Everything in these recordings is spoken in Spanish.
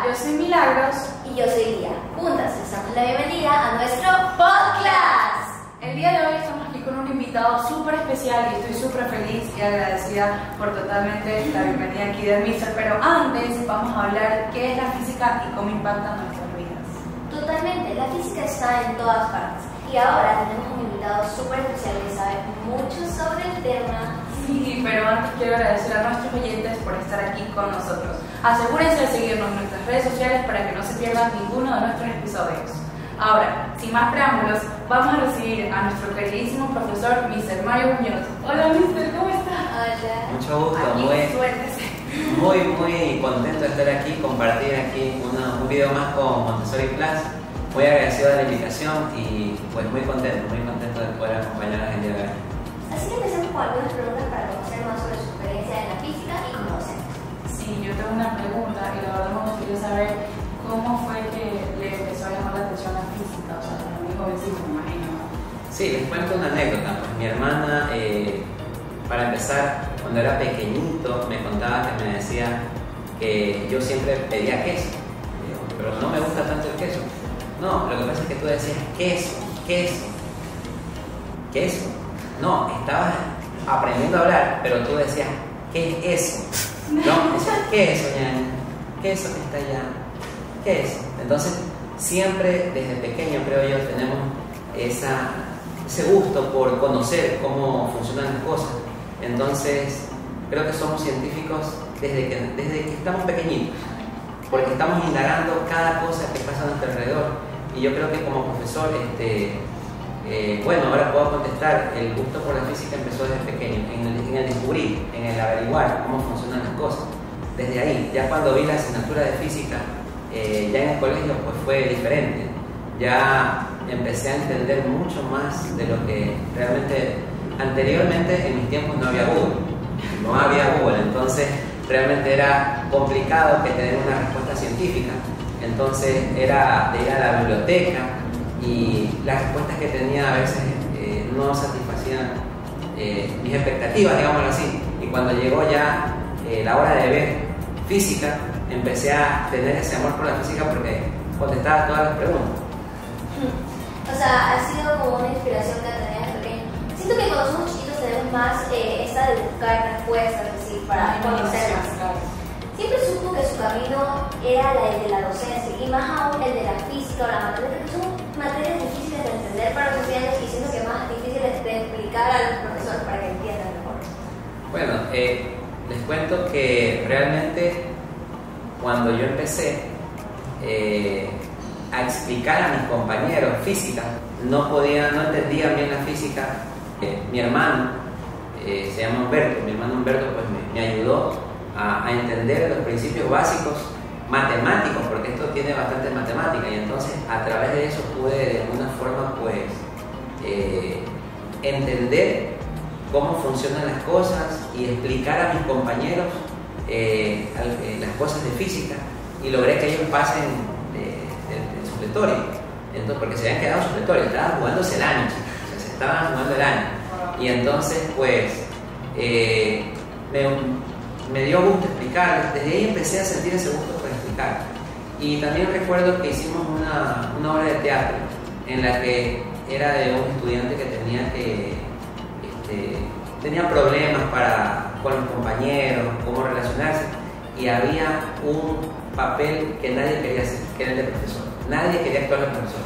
yo soy Milagros. Y yo soy Lía. Juntas les damos la bienvenida a nuestro podcast. El día de hoy estamos aquí con un invitado súper especial y estoy súper feliz y agradecida por totalmente la bienvenida aquí del Mister. Pero antes vamos a hablar qué es la física y cómo impacta nuestras vidas. Totalmente, la física está en todas partes. Y ahora tenemos un invitado súper especial que sabe mucho sobre el tema. Sí, pero antes quiero agradecer a nuestros oyentes por estar aquí con nosotros. Asegúrense de seguirnos en nuestras redes sociales para que no se pierdan ninguno de nuestros episodios. Ahora, sin más preámbulos, vamos a recibir a nuestro queridísimo profesor Mr. Mario Muñoz. Hola, Mr., ¿cómo está? Hola. Mucho gusto, muy contento de estar aquí, compartir aquí un video más con Montessori Plus. Muy agradecido de la invitación y pues muy contento de poder acompañarlas el día de hoy. Así que empecemos con algunas preguntas para conocer más sobre su experiencia en la física y como docente. Sí, yo tengo una pregunta y la verdad me gustaría saber cómo fue que le empezó a llamar la atención la física, o sea, muy jovencito, me imagino. Sí, les cuento una anécdota. Pues mi hermana, para empezar, cuando era pequeñito, me contaba que me decía que yo siempre pedía queso. Digo, pero no me gusta tanto el queso. No, lo que pasa es que tú decías queso. No, estabas aprendiendo a hablar, pero tú decías, ¿qué es eso? No, decías, ¿qué es eso, ñaña? ¿Qué es eso que está allá? ¿Qué es? Entonces, siempre desde pequeño, creo yo, tenemos ese gusto por conocer cómo funcionan las cosas. Entonces, creo que somos científicos desde que estamos pequeñitos, porque estamos indagando cada cosa que pasa a nuestro alrededor. Y yo creo que como profesor, bueno, ahora puedo contestar, el gusto por la física empezó desde pequeño, en el descubrir, en el averiguar cómo funcionan las cosas. Desde ahí, ya cuando vi la asignatura de física, ya en el colegio, pues fue diferente. Ya empecé a entender mucho más de lo que realmente, anteriormente en mis tiempos no había Google, entonces realmente era complicado que tener una respuesta científica. Entonces era de ir a la biblioteca y las respuestas que tenía a veces no satisfacían mis expectativas, digámoslo así. Y cuando llegó ya la hora de ver física, empecé a tener ese amor por la física porque contestaba todas las preguntas. O sea, ha sido como una inspiración que tenías desde pequeño. Siento que cuando somos chiquitos tenemos más esta de buscar respuestas, así, para conocer más. Siempre supo que su camino era el de la docencia y más aún el de la física o la matemática, que son materias difíciles de entender para los estudiantes y siento que más difíciles de explicar a los profesores para que entiendan mejor. Bueno, les cuento que realmente cuando yo empecé a explicar a mis compañeros física, no entendían bien la física. Mi hermano, se llama Humberto, pues me ayudó a entender los principios básicos matemáticos, porque esto tiene bastante matemática, y entonces a través de eso pude de alguna forma pues entender cómo funcionan las cosas y explicar a mis compañeros las cosas de física, y logré que ellos pasen el supletorio. Entonces, porque se habían quedado en supletorio, estaban jugándose el año, o sea, se estaban jugando el año, y entonces pues me dio gusto explicar. Desde ahí empecé a sentir ese gusto por explicar. Y también recuerdo que hicimos una obra de teatro en la que era de un estudiante que tenía problemas con los compañeros, cómo relacionarse, y había un papel que nadie quería hacer, que era el de profesor. Nadie quería actuar de profesor,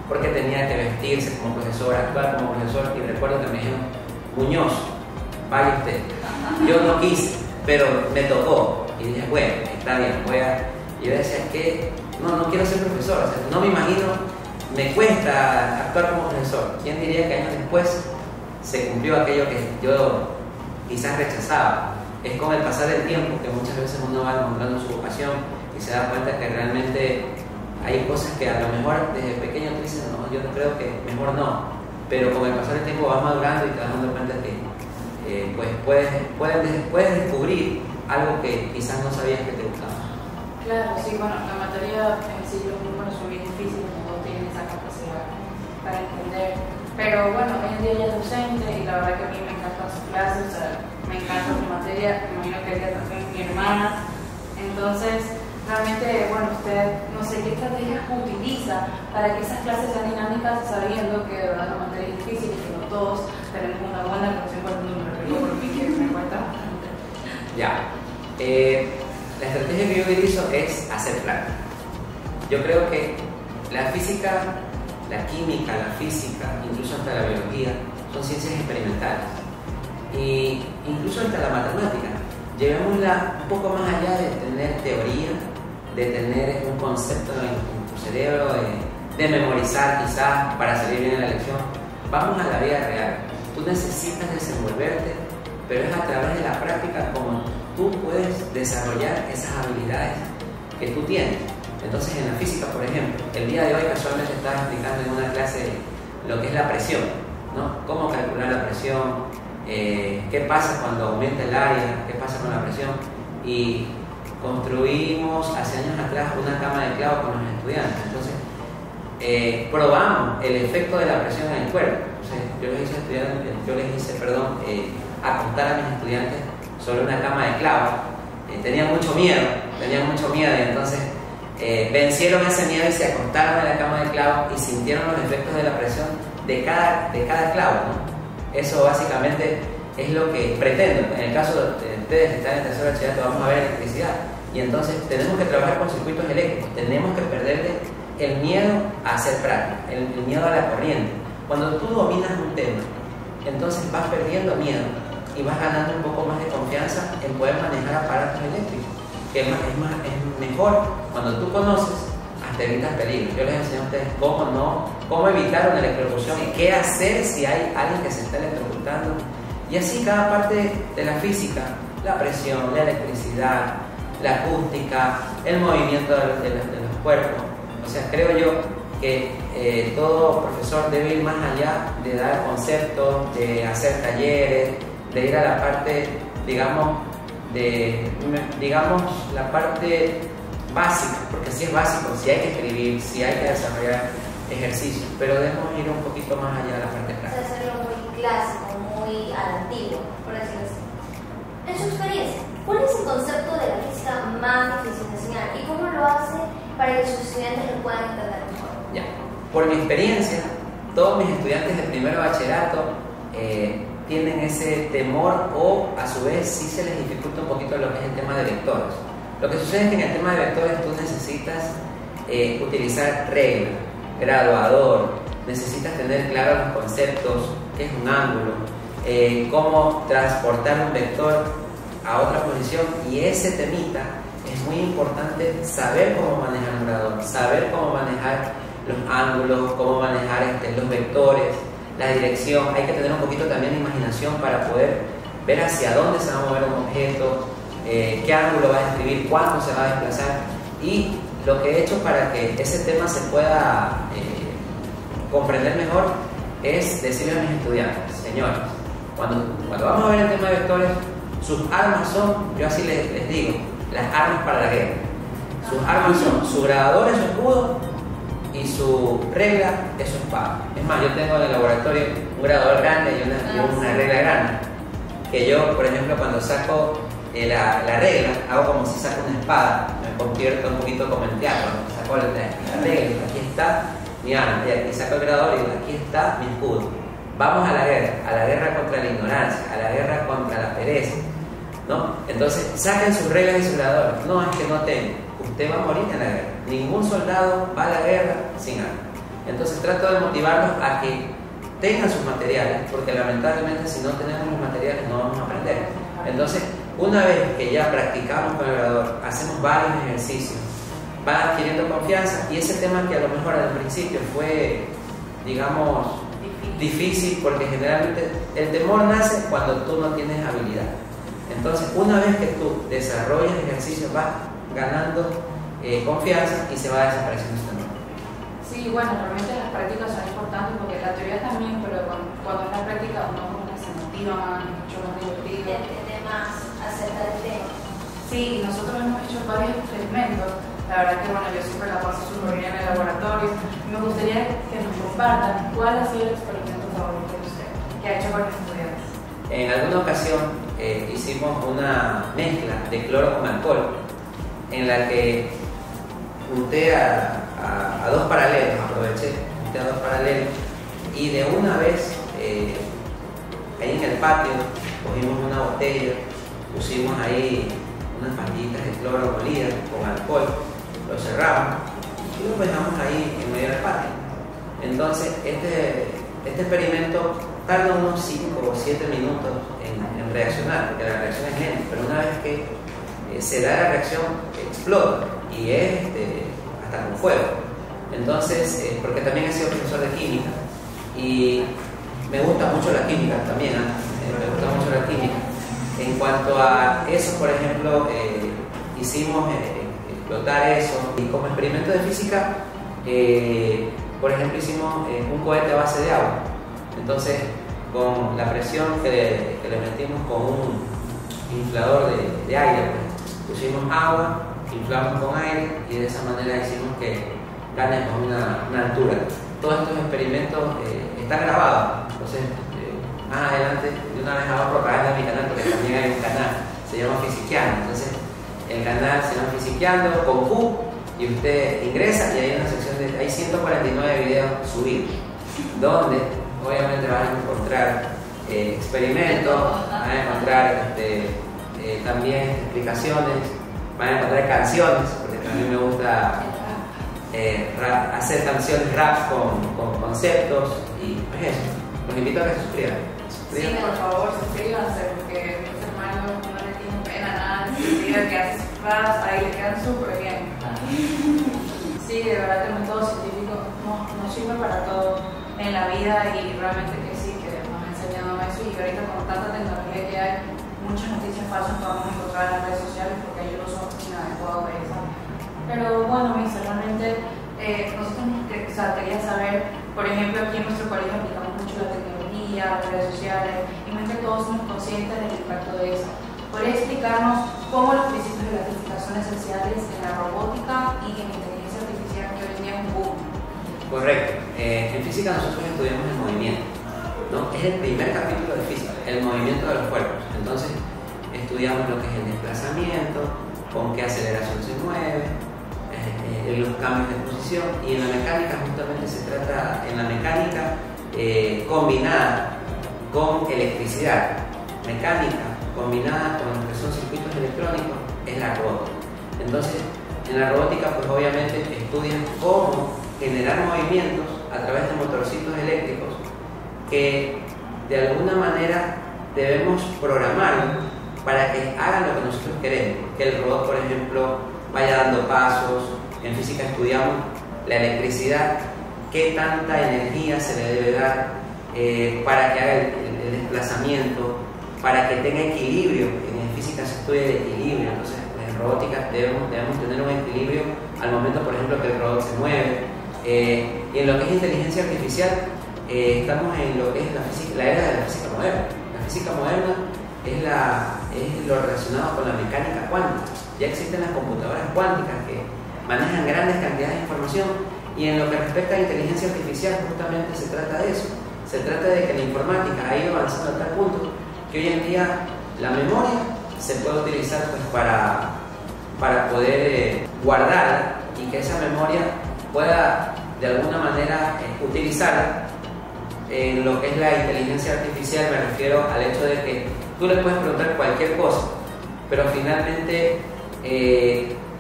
porque tenía que vestirse como profesor, actuar como profesor, y recuerdo que me dijeron, Muñoz, vaya usted. Yo no quise, pero me tocó, y dije, bueno, está bien, y yo decía que no quiero ser profesor, o sea, no me imagino, me cuesta actuar como profesor. ¿Quién diría que años después se cumplió aquello que yo quizás rechazaba? Es con el pasar del tiempo que muchas veces uno va encontrando su vocación y se da cuenta que realmente hay cosas que a lo mejor desde pequeño tú dices, no, yo no creo que mejor no, pero con el pasar del tiempo vas madurando y te vas dando cuenta que pues puedes descubrir algo que quizás no sabías que te gustaba. Claro, sí, bueno, la materia en sí, los números son bien difíciles, no tienen esa capacidad para entender. Pero bueno, hoy en día ella es docente y la verdad que a mí me encantan sus clases, o sea, me encanta su materia, me imagino que ella también, mi hermana. Entonces, realmente, bueno, qué estrategias utiliza para que esas clases sean dinámicas, sabiendo que de verdad la materia es difícil y que no todos tenemos una buena relación con el número, pero yo por mí que me cuesta bastante. Ya. La estrategia que yo utilizo es hacer práctica. Yo creo que la física, la química, la física, incluso hasta la biología, son ciencias experimentales. Y incluso hasta la matemática. Llevémosla un poco más allá de tener teoría, de tener un concepto en tu cerebro, de memorizar quizás para salir bien en la lección. Vamos a la vida real. Tú necesitas desenvolverte, pero es a través de la práctica como tú puedes desarrollar esas habilidades que tú tienes. Entonces, en la física, por ejemplo, el día de hoy casualmente estaba explicando en una clase lo que es la presión, ¿no? Cómo calcular la presión, qué pasa cuando aumenta el área, qué pasa con la presión. Y construimos hace años atrás una cama de clavos con los estudiantes. Entonces, probamos el efecto de la presión en el cuerpo. Entonces, yo les hice acostar a mis estudiantes sobre una cama de clavos. Tenían mucho miedo, y entonces vencieron ese miedo y se acostaron en la cama de clavos y sintieron los efectos de la presión de cada clavo, ¿no? Eso básicamente es lo que pretendo. En el caso de ustedes que están en tercer bachillerato, vamos a ver electricidad. Y entonces tenemos que trabajar con circuitos eléctricos, tenemos que perderle el miedo a hacer práctica, el miedo a la corriente. Cuando tú dominas un tema, entonces vas perdiendo miedo y vas ganando un poco más de confianza en poder manejar aparatos eléctricos, que es mejor cuando tú conoces, hasta evitas peligro. Yo les enseño a ustedes cómo evitar una electrocución y qué hacer si hay alguien que se está electrocutando. Y así cada parte de la física, la presión, la electricidad, la acústica, el movimiento de los cuerpos. O sea, creo yo que todo profesor debe ir más allá de dar conceptos, de hacer talleres, de ir a la parte, digamos, la parte básica, porque sí es básico, sí hay que escribir, sí hay que desarrollar ejercicios, pero debemos ir un poquito más allá de la parte práctica. O sea, hacerlo muy clásico, muy a la antigua, por decirlo así. En su experiencia, ¿cuál es el concepto de la física más difícil de enseñar y cómo lo hace para que sus estudiantes lo puedan entender mejor? Ya, por mi experiencia, todos mis estudiantes de primer bachillerato tienen ese temor o a su vez sí se les dificulta un poquito lo que es el tema de vectores. Lo que sucede es que en el tema de vectores tú necesitas utilizar regla, graduador, necesitas tener claros los conceptos, qué es un ángulo, cómo transportar un vector a otra posición, y ese temita es muy importante saber cómo manejar un graduador, saber cómo manejar los ángulos, cómo manejar los vectores, la dirección. Hay que tener un poquito también de imaginación para poder ver hacia dónde se va a mover un objeto, qué ángulo va a describir, cuánto se va a desplazar. Y lo que he hecho para que ese tema se pueda comprender mejor es decirle a mis estudiantes: señores, cuando vamos a ver el tema de vectores, sus armas son, yo así les digo, las armas para la guerra. Sus armas son su graduador, es su escudo, y su regla es su espada. Es más, yo tengo en el laboratorio un graduador grande y una regla grande, que yo, por ejemplo, cuando saco la regla, hago como si saco una espada, me convierto un poquito como en teatro, saco la regla, aquí está mi arma, y aquí saco el graduador y digo: aquí está mi escudo. Vamos a la guerra contra la ignorancia, a la guerra contra la pereza, ¿no? Entonces, saquen sus reglas y sus graduadores. No, es que no tengo. Usted va a morir en la guerra. Ningún soldado va a la guerra sin arma. Entonces, trato de motivarlos a que tengan sus materiales, porque lamentablemente si no tenemos los materiales no vamos a aprender. Entonces, una vez que ya practicamos con el graduador, hacemos varios ejercicios, van adquiriendo confianza, y ese tema que a lo mejor al principio fue, digamos, difícil, porque generalmente el temor nace cuando tú no tienes habilidad. Entonces, una vez que tú desarrollas ejercicios, vas ganando confianza y se va desapareciendo ese temor. Sí, bueno, realmente las prácticas son importantes, porque la teoría también, pero cuando es la práctica uno como que se motiva más, es mucho más divertido. Entiende más acerca del tema. Sí, nosotros hemos hecho varios experimentos. La verdad que bueno, yo siempre la paso súper bien en el laboratorio. Me gustaría que nos compartan cuál ha sido el experimento favorito de usted, que ha hecho con los estudiantes. En alguna ocasión hicimos una mezcla de cloro con alcohol, en la que junté a dos paralelos, junté a dos paralelos y de una vez ahí en el patio cogimos una botella, pusimos ahí unas pastillitas de cloro molidas con alcohol, lo cerramos y lo dejamos ahí en medio del patio. Entonces este experimento tarda unos 5 o 7 minutos en reaccionar, porque la reacción es lenta, pero una vez que se da la reacción explota y es hasta con fuego. Entonces, porque también he sido profesor de química y me gusta mucho la química también, me gusta mucho la química. En cuanto a eso, por ejemplo, hicimos explotar eso y como experimento de física, por ejemplo, hicimos un cohete a base de agua. Entonces, con la presión que le metimos con un inflador de aire, pues, pusimos agua, inflamos con aire y de esa manera hicimos que ganes una altura. Todos estos experimentos están grabados, entonces más adelante de una vez hago propaganda de mi canal porque también hay un canal, se llama Fisiqueando. Entonces el canal se llama Fisiqueando con Q y usted ingresa y hay una sección hay 149 videos subidos donde obviamente van a encontrar experimentos, van a encontrar también explicaciones, van a encontrar canciones, porque también me gusta hacer canciones rap con conceptos y pues eso. Los invito a que se suscriban. Sí, por favor, suscríbanse porque mis hermanos no les tienen pena nada, si que haces raps ahí le quedan súper bien. Sí, de verdad que el método científico nos sirve para todo en la vida y realmente que sí, que nos ha enseñado eso y ahorita con tanta tecnología que hay, muchas noticias falsas que vamos a encontrar en las redes sociales porque hay un uso inadecuado de eso. Pero bueno, Misa, realmente nosotros quería saber, por ejemplo, aquí en nuestro colegio aplicamos mucho la tecnología, las redes sociales y más que todos somos conscientes del impacto de eso. ¿Podría explicarnos cómo los principios de la física son esenciales en la robótica y en la inteligencia artificial que hoy en día es un boom? Correcto. En física nosotros estudiamos el movimiento, ¿no? Es el primer capítulo de física, el movimiento de los cuerpos. Entonces estudiamos lo que es el desplazamiento, con qué aceleración se mueve, los cambios de posición, y en la mecánica justamente se trata, en la mecánica combinada con electricidad, mecánica combinada con lo que son circuitos electrónicos, es la robótica. Entonces en la robótica pues obviamente estudian cómo generar movimientos a través de motorcitos eléctricos que de alguna manera debemos programar para que hagan lo que nosotros queremos, que el robot, por ejemplo, vaya dando pasos. En física estudiamos la electricidad, qué tanta energía se le debe dar para que haga el desplazamiento, para que tenga equilibrio. En física se estudia el equilibrio, entonces en robótica debemos tener un equilibrio al momento, por ejemplo, que el robot se mueve. Y en lo que es inteligencia artificial, estamos en lo que es la era de la física moderna. La física moderna es lo relacionado con la mecánica cuántica. Ya existen las computadoras cuánticas que manejan grandes cantidades de información, y en lo que respecta a inteligencia artificial justamente se trata de eso. Se trata de que la informática ha ido avanzando a tal punto que hoy en día la memoria se puede utilizar pues, para poder guardarla, y que esa memoria pueda de alguna manera utilizarla en lo que es la inteligencia artificial. Me refiero al hecho de que tú le puedes preguntar cualquier cosa, pero finalmente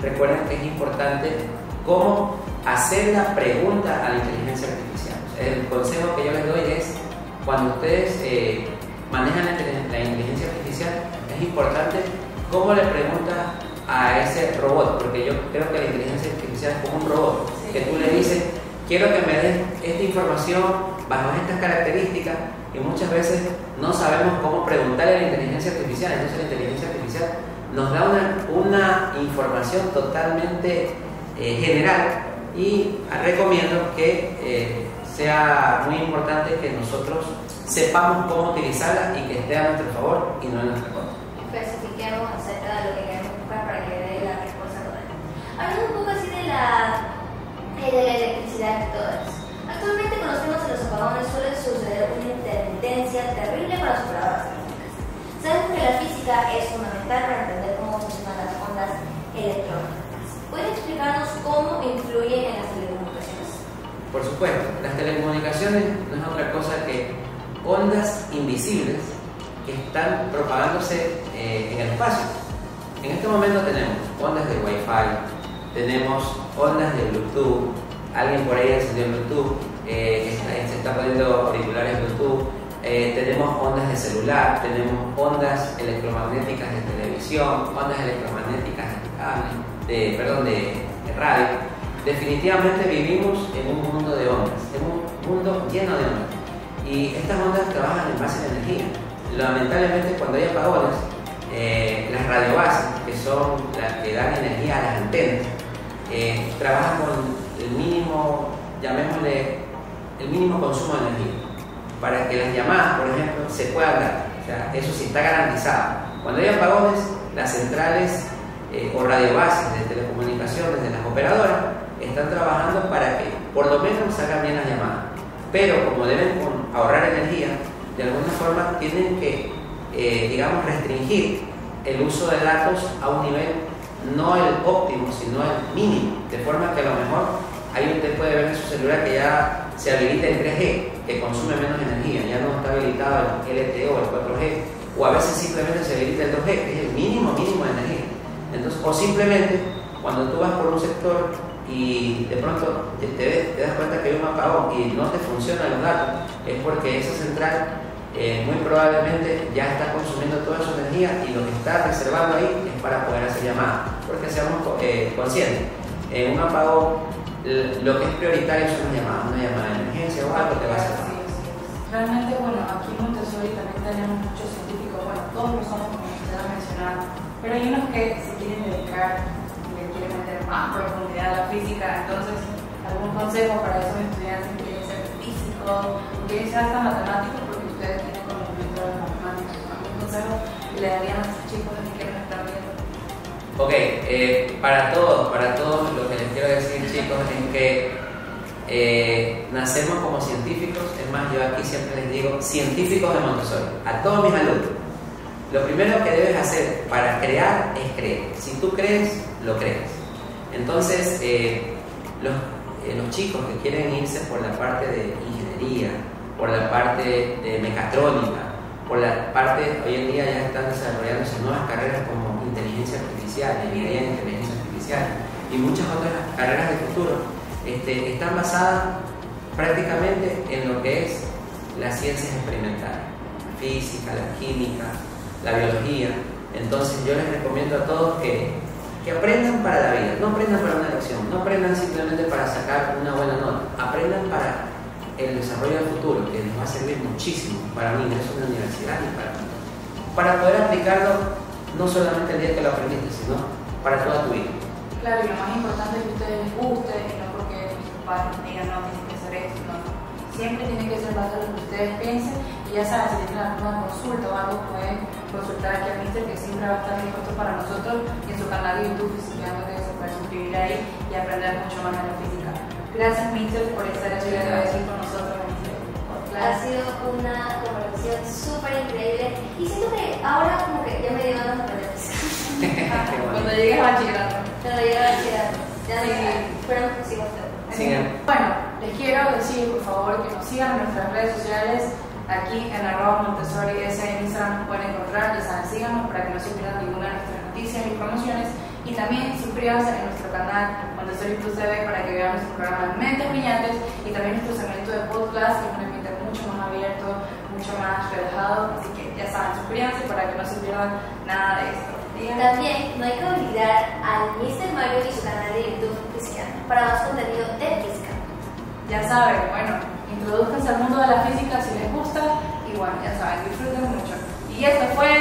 recuerden que es importante cómo hacer la pregunta a la inteligencia artificial. El consejo que yo les doy es, cuando ustedes manejan la inteligencia artificial, es importante cómo le preguntas a ese robot, porque yo creo que la inteligencia artificial es como un robot, que tú le dices, quiero que me des esta información bajo estas características, y muchas veces no sabemos cómo preguntarle a la inteligencia artificial. Entonces la inteligencia artificial nos da una información totalmente general, y recomiendo que sea muy importante que nosotros sepamos cómo utilizarla y que esté a nuestro favor y no en nuestra contra. Especifiquemos acerca de lo que queremos buscar para que dé la respuesta correcta. Hablando un poco así de la electricidad y todo eso. Actualmente conocemos que los apagones suelen suceder una intermitencia terrible para las operadoras eléctricas. Sabemos que la física es fundamental para entender cómo funcionan las ondas electrónicas. ¿Pueden explicarnos cómo y Por supuesto, las telecomunicaciones no es otra cosa que ondas invisibles que están propagándose en el espacio. En este momento tenemos ondas de Wi-Fi, tenemos ondas de Bluetooth, alguien por ahí encendió Bluetooth, se está poniendo auriculares Bluetooth, tenemos ondas de celular, tenemos ondas electromagnéticas de televisión, ondas electromagnéticas de cable, de radio. Definitivamente vivimos en un mundo de ondas, en un mundo lleno de ondas. Y estas ondas trabajan en base a energía. Lamentablemente, cuando hay apagones, las radiobases, que son las que dan energía a las antenas, trabajan con el mínimo, llamémosle, el mínimo consumo de energía, para que las llamadas, por ejemplo, se puedan dar. O sea, eso sí está garantizado. Cuando hay apagones, las centrales o radiobases de telecomunicaciones de las operadoras están trabajando para que por lo menos salgan bien las llamadas. Pero como deben ahorrar energía, de alguna forma tienen que, digamos, restringir el uso de datos a un nivel no el óptimo, sino el mínimo, de forma que a lo mejor ahí usted puede ver en su celular que ya se habilita el 3G, que consume menos energía, ya no está habilitado el LTE o el 4G, o a veces simplemente se habilita el 2G, que es el mínimo de energía. Entonces, o simplemente cuando tú vas por un sector y de pronto te das cuenta que hay un apagón y no te funcionan los datos, es porque esa central muy probablemente ya está consumiendo toda su energía y lo que está reservando ahí es para poder hacer llamadas. Porque seamos conscientes, en un apagón lo que es prioritario son las llamadas, una llamada de emergencia o algo te va a hacer. Realmente, bueno, aquí en Montessori también tenemos muchos científicos, bueno, todos lo somos como usted ha mencionado, pero hay unos que se quieren dedicar y le quieren meter más profundidad a la física. Entonces, ¿algún consejo para esos estudiantes que quieren ser físicos, que quieren ser hasta matemáticos, porque ustedes tienen conocimiento de las matemáticas? ¿Algún consejo que le darían a esos chicos que quieren estar viendo? Ok, para todos lo que les quiero decir, chicos, es que nacemos como científicos. Es más, yo aquí siempre les digo científicos de Montessori a todos mis alumnos. Lo primero que debes hacer para crear es creer. Si tú crees, lo crees. Entonces, los chicos que quieren irse por la parte de ingeniería, por la parte de mecatrónica, por la parte, hoy en día ya están desarrollándose nuevas carreras como inteligencia artificial, ingeniería de inteligencia artificial y muchas otras carreras de futuro, están basadas prácticamente en lo que es las ciencias experimentales, la física, la química, la biología. Entonces yo les recomiendo a todos que aprendan para la vida, no aprendan para una lección, no aprendan simplemente para sacar una buena nota, aprendan para el desarrollo del futuro, que les va a servir muchísimo para un ingreso en la universidad y para poder aplicarlo no solamente el día que lo aprendiste, sino para toda tu vida. Claro, y lo más importante es que a ustedes les guste y no porque sus padres digan no, tienen que hacer esto, no. Siempre tiene que ser basado en lo que ustedes piensen, y ya saben, si tienen alguna consulta o algo, pueden consultar aquí a Mister, que siempre va a estar dispuesto para nosotros, y en su canal de YouTube, Física, que se pueden suscribir ahí y aprender mucho más de la física. Gracias, Mister, por estar aquí con nosotros. Ha sido una conversación súper increíble y siento que ahora como que ya me dio ganas de aprender física. Cuando llegues a bachillerato. Cuando llegue a bachillerato. Ya esperamos que siga usted. Bueno, les quiero decir, por favor, que nos sigan en nuestras redes sociales. Aquí en @Montessori en Instagram nos pueden encontrar. Ya saben, síganos para que no se pierdan ninguna de nuestras noticias y promociones. Y también suscríbanse a nuestro canal Montessori Plus TV para que vean nuestro programa Mentes Brillantes y también nuestro segmento de podcast, que es un ambiente mucho más abierto, mucho más relajado. Así que ya saben, suscríbanse para que no se pierdan nada de esto. También no hay que olvidar al Mr. Mario y su canal de YouTube Física para más contenido de física. Ya saben, bueno, introduzcanse al mundo de la física si les gusta y bueno, ya saben, disfruten mucho. Y esto fue